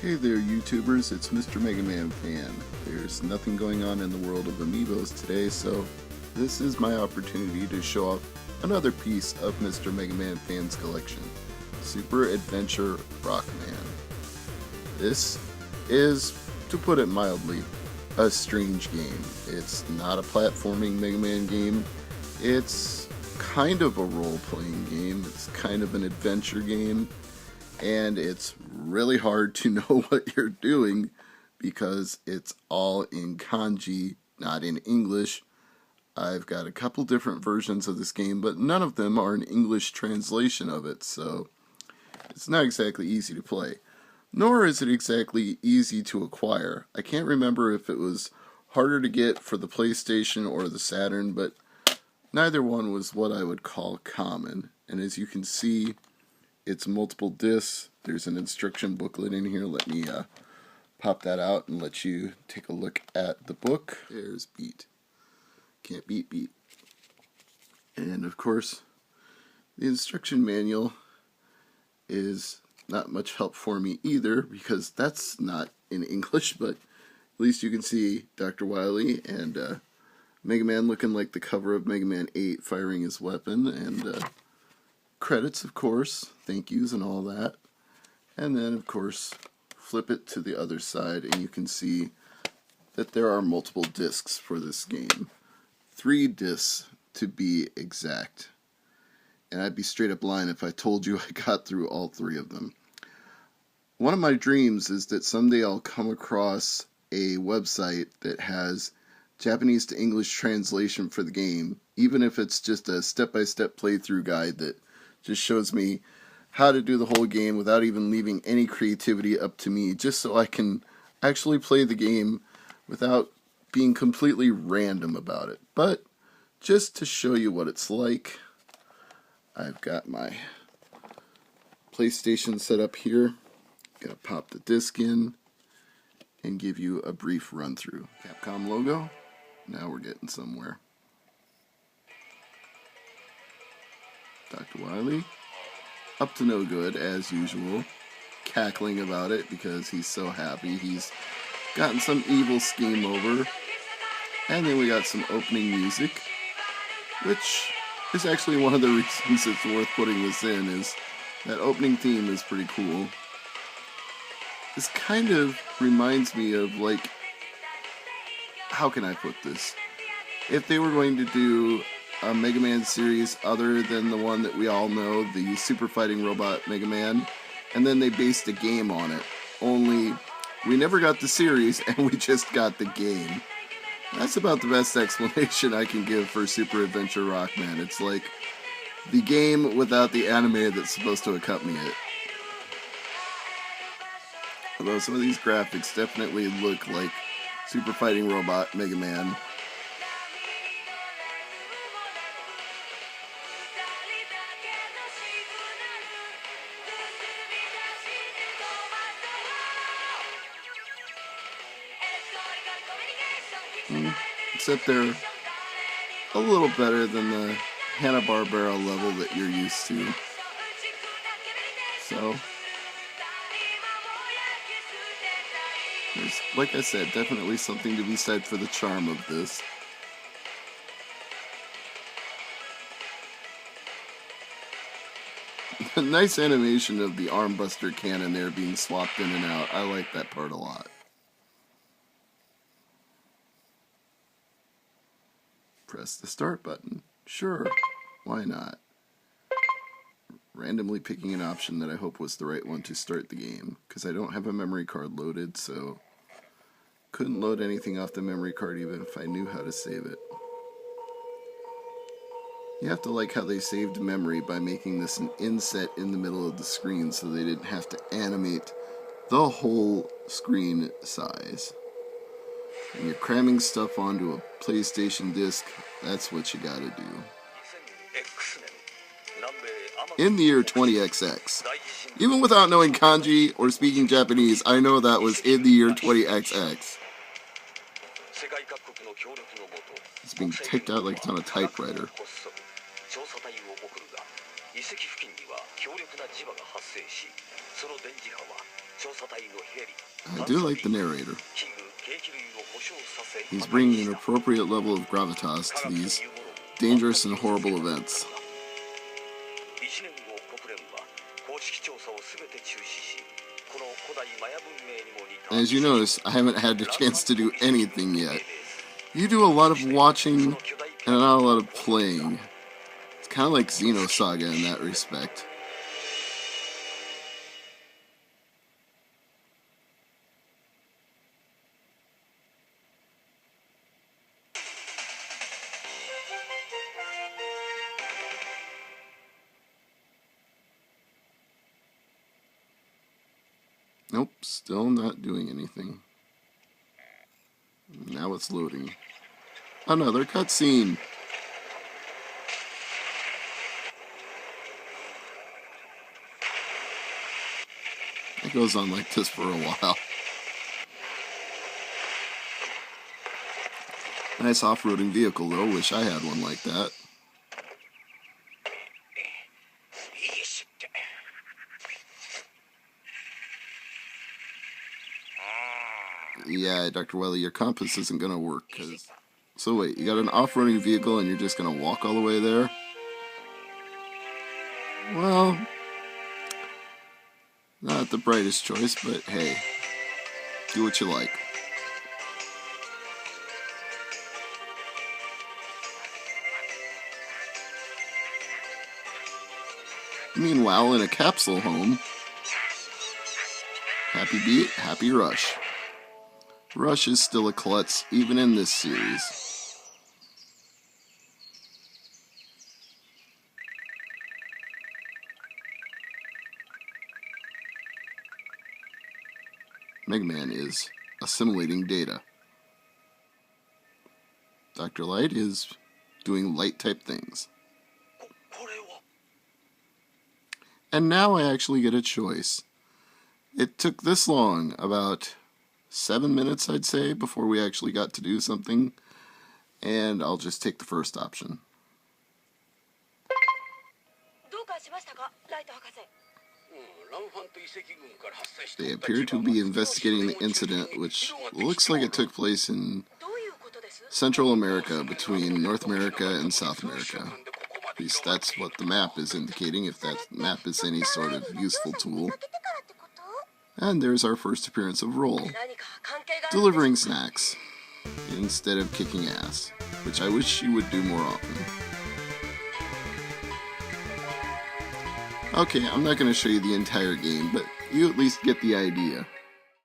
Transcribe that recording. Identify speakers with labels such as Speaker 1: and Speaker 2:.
Speaker 1: Hey there YouTubers, it's Mr. Mega Man Fan. There's nothing going on in the world of amiibos today, so this is my opportunity to show off another piece of Mr. Mega Man Fan's collection, Super Adventure Rockman. This is, to put it mildly, a strange game. It's not a platforming Mega Man game, it's kind of a role-playing game, it's kind of an adventure game, and it's really hard to know what you're doing because it's all in kanji, not in English. I've got a couple different versions of this game, but none of them are an English translation of it, so it's not exactly easy to play. Nor is it exactly easy to acquire. I can't remember if it was harder to get for the PlayStation or the Saturn, but neither one was what I would call common. And as you can see, it's multiple discs. There's an instruction booklet in here. Let me pop that out and let you take a look at the book. There's beat. Can't beat beat. And of course, the instruction manual is not much help for me either because that's not in English, but at least you can see Dr. Wily and Mega Man looking like the cover of Mega Man 8 firing his weapon, and credits, of course, thank yous and all that. And then, of course, flip it to the other side and you can see that there are multiple discs for this game. 3 discs to be exact. And I'd be straight up lying if I told you I got through all 3 of them. One of my dreams is that someday I'll come across a website that has Japanese to English translation for the game, even if it's just a step-by-step playthrough guide that just shows me how to do the whole game without even leaving any creativity up to me, just so I can actually play the game without being completely random about it. But just to show you what it's like, I've got my PlayStation set up here. Gonna pop the disc in and give you a brief run through. Capcom logo. Now we're getting somewhere. Dr. Wily, up to no good as usual, cackling about it because he's so happy he's gotten some evil scheme over. And then we got some opening music, which is actually one of the reasons it's worth putting this in, is that opening theme is pretty cool. This kind of reminds me of, like, how can I put this? If they were going to do a Mega Man series other than the one that we all know, the Super Fighting Robot Mega Man, and then they based a game on it, only we never got the series and we just got the game. That's about the best explanation I can give for Super Adventure Rockman. It's like the game without the anime that's supposed to accompany it. Although some of these graphics definitely look like Super Fighting Robot Mega Man. Except they're a little better than the Hanna-Barbera level that you're used to. So, there's, like I said, definitely something to be said for the charm of this. Nice animation of the armbuster cannon there being swapped in and out. I like that part a lot. Press the start button. Sure, why not? Randomly picking an option that I hope was the right one to start the game, because I don't have a memory card loaded, so couldn't load anything off the memory card even if I knew how to save it. You have to like how they saved memory by making this an inset in the middle of the screen so they didn't have to animate the whole screen size. When you're cramming stuff onto a PlayStation disc, that's what you gotta do. In the year 20XX. Even without knowing kanji or speaking Japanese, I know that was in the year 20XX. It's being typed out like it's on a typewriter.
Speaker 2: 遺跡付近には強力な磁場が発生し、その電磁波は
Speaker 1: I do like the narrator. He's bringing an appropriate level of gravitas to these dangerous and horrible events. As you notice, I haven't had a chance to do anything yet. You do a lot of watching and not a lot of playing. It's kind of like Xenosaga in that respect. Nope, still not doing anything. Now it's loading. Another cutscene. It goes on like this for a while. Nice off-roading vehicle though, wish I had one like that. Yeah, Dr. Welly, your compass isn't gonna work, cause... So wait, you got an off-roading vehicle and you're just gonna walk all the way there? Well... Not the brightest choice, but hey, do what you like. Meanwhile, in a capsule home, happy beat, happy Rush. Rush is still a klutz, even in this series. Mega Man is assimilating data. Dr. Light is doing light-type things. And now I actually get a choice. It took this long, about 7 minutes, I'd say, before we actually got to do something. And I'll just take the first option. They appear to be investigating the incident, which looks like it took place in Central America, between North America and South America. At least that's what the map is indicating, if that map is any sort of useful tool. And there's our first appearance of Roll, delivering snacks, instead of kicking ass, which I wish she would do more often. Okay, I'm not going to show you the entire game, but you at least get the idea.